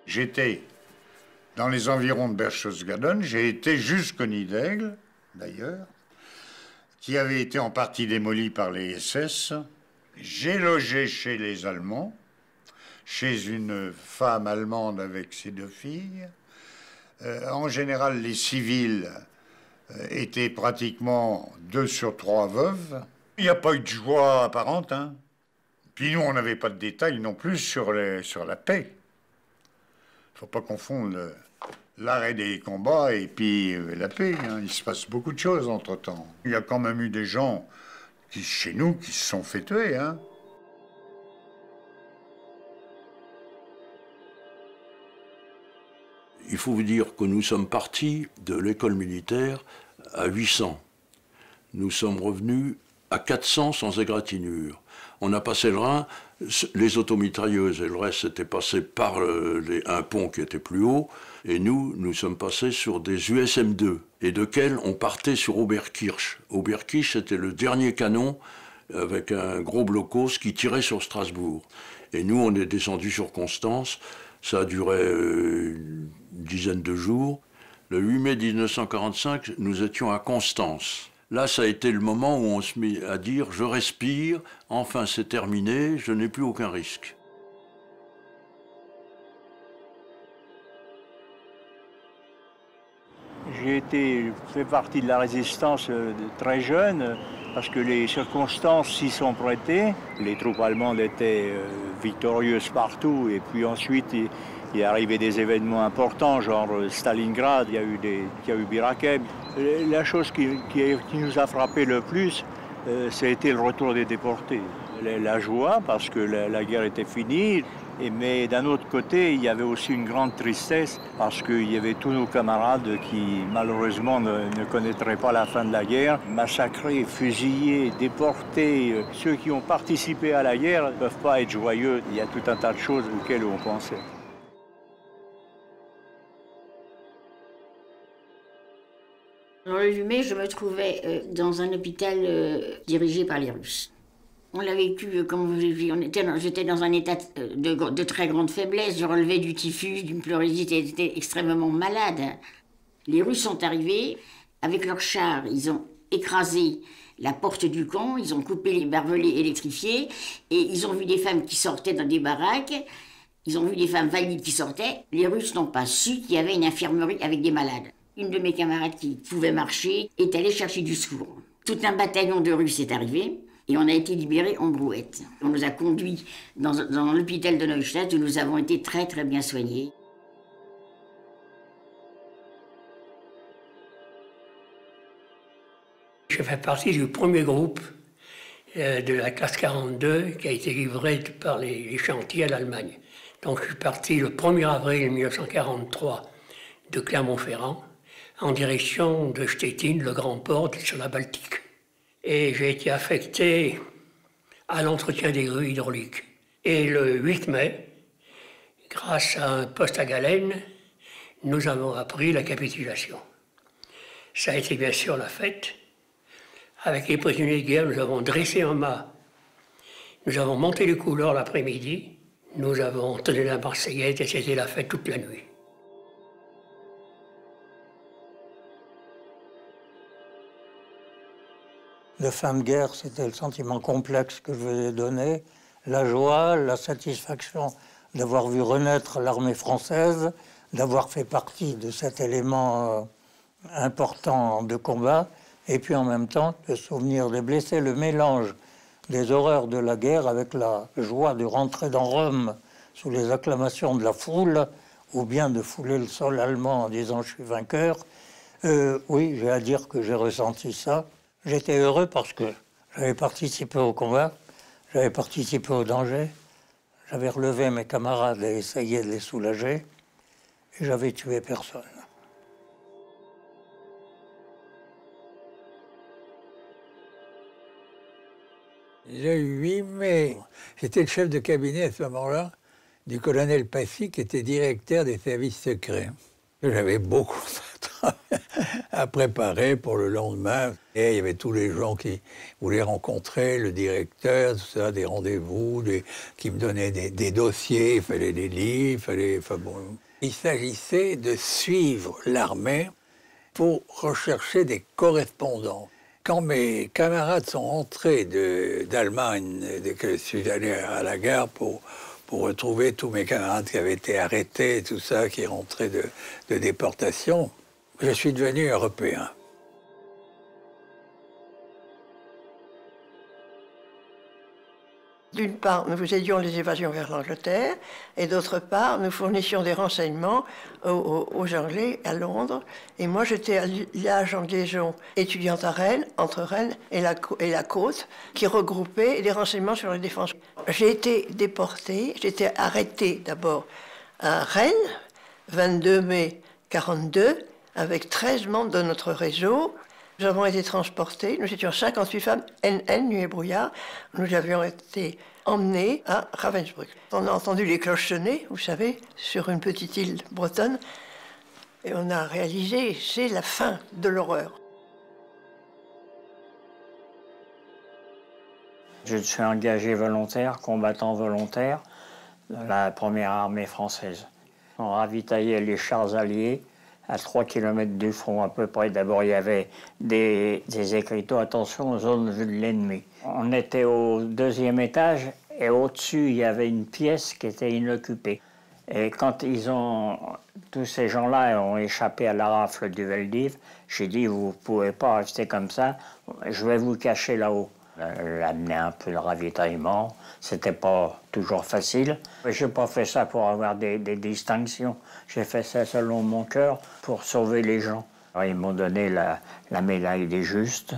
J'étais dans les environs de Berchtesgaden, j'ai été jusqu'au Nid d'Aigle, d'ailleurs, qui avait été en partie démoli par les SS. J'ai logé chez les Allemands, chez une femme allemande avec ses 2 filles. En général, les civils étaient pratiquement 2 sur 3 veuves. Il n'y a pas eu de joie apparente, hein. Puis nous, on n'avait pas de détails non plus sur la paix. Il ne faut pas confondre l'arrêt des combats et puis la paix, hein. Il se passe beaucoup de choses entre-temps. Il y a quand même eu des gens chez nous qui se sont fait tuer, hein. Il faut vous dire que nous sommes partis de l'école militaire à 800. Nous sommes revenus à 400 sans égratignure. On a passé le Rhin, les automitrailleuses et le reste était passé par un pont qui était plus haut, et nous sommes passés sur des USM-2, et de quels on partait sur Oberkirch. Oberkirch, c'était le dernier canon avec un gros blocos qui tirait sur Strasbourg. Et nous, on est descendus sur Constance, ça a duré une dizaine de jours. Le 8 mai 1945, nous étions à Constance. Là, ça a été le moment où on se met à dire « je respire, enfin c'est terminé, je n'ai plus aucun risque ». J'ai fait partie de la résistance très jeune, parce que les circonstances s'y sont prêtées. Les troupes allemandes étaient victorieuses partout, et puis ensuite il est arrivé des événements importants, genre Stalingrad, il y a eu Birakem. La chose qui nous a frappé le plus, ça a été le retour des déportés. La joie, parce que la guerre était finie, mais d'un autre côté, il y avait aussi une grande tristesse, parce qu'il y avait tous nos camarades qui, malheureusement, ne connaîtraient pas la fin de la guerre, massacrés, fusillés, déportés. Ceux qui ont participé à la guerre ne peuvent pas être joyeux. Il y a tout un tas de choses auxquelles on pensait. Le 8 mai, je me trouvais dans un hôpital dirigé par les Russes. On l'a vécu, comme vous avez vu, j'étais dans un état de très grande faiblesse. Je relevais du typhus, d'une pleurésie, j'étais extrêmement malade. Les Russes sont arrivés, avec leurs chars, ils ont écrasé la porte du camp, ils ont coupé les barbelés électrifiés, et ils ont vu des femmes qui sortaient dans des baraques, ils ont vu des femmes valides qui sortaient. Les Russes n'ont pas su qu'il y avait une infirmerie avec des malades. Une de mes camarades qui pouvait marcher est allée chercher du secours. Tout un bataillon de Russes est arrivé et on a été libérés en brouette. On nous a conduits dans l'hôpital de Neustadt où nous avons été très très bien soignés. Je fais partie du premier groupe de la classe 42 qui a été livré par les chantiers à l'Allemagne. Donc je suis parti le 1er avril 1943 de Clermont-Ferrand en direction de Stettin, le grand port sur la Baltique. Et j'ai été affecté à l'entretien des grues hydrauliques. Et le 8 mai, grâce à un poste à galène, nous avons appris la capitulation. Ça a été bien sûr la fête. Avec les prisonniers de guerre, nous avons dressé un mât. Nous avons monté les couleurs l'après-midi. Nous avons entonné la Marseillaise et c'était la fête toute la nuit. De fin de guerre, c'était le sentiment complexe que je vous ai donné, la joie, la satisfaction d'avoir vu renaître l'armée française, d'avoir fait partie de cet élément important de combat, et puis en même temps le souvenir des blessés, le mélange des horreurs de la guerre avec la joie de rentrer dans Rome sous les acclamations de la foule, ou bien de fouler le sol allemand en disant « je suis vainqueur ». Oui, j'ai à dire que j'ai ressenti ça. J'étais heureux parce que j'avais participé au combat, j'avais participé au danger, j'avais relevé mes camarades et essayé de les soulager, et j'avais tué personne. Le 8 mai, j'étais le chef de cabinet à ce moment-là du colonel Passy, qui était directeur des services secrets. J'avais beaucoup de travail à préparer pour le lendemain. Et il y avait tous les gens qui voulaient rencontrer le directeur, tout ça, des rendez-vous, qui me donnaient des dossiers, il fallait des livres, enfin bon. Il s'agissait de suivre l'armée pour rechercher des correspondants. Quand mes camarades sont rentrés d'Allemagne, que je suis allé à la gare pour retrouver tous mes camarades qui avaient été arrêtés, tout ça, qui rentraient de déportation, je suis devenu européen. D'une part, nous vous aidions les évasions vers l'Angleterre, et d'autre part, nous fournissions des renseignements aux Anglais à Londres. Et moi, j'étais à l'âge en liaison étudiante à Rennes, entre Rennes et la côte, qui regroupait des renseignements sur la défense. J'ai été déportée, j'ai été arrêtée d'abord à Rennes, 22 mai 1942, avec 13 membres de notre réseau. Nous avons été transportés, nous étions 58 femmes, NN, nuit et brouillard. Nous avions été emmenés à Ravensbrück. On a entendu les cloches sonner, vous savez, sur une petite île bretonne. Et on a réalisé, c'est la fin de l'horreur. Je suis engagé volontaire, combattant volontaire de la première armée française. On ravitaillait les chars alliés à 3 km du front à peu près. D'abord, il y avait des écriteaux, attention aux zones vues de l'ennemi. On était au 2e étage et au-dessus, il y avait une pièce qui était inoccupée. Et quand tous ces gens-là ont échappé à la rafle du Veldiv, j'ai dit, vous ne pouvez pas rester comme ça, je vais vous cacher là-haut. Amener un peu le ravitaillement, c'était pas toujours facile. Je n'ai pas fait ça pour avoir des distinctions, j'ai fait ça selon mon cœur pour sauver les gens. Alors, ils m'ont donné la médaille des justes.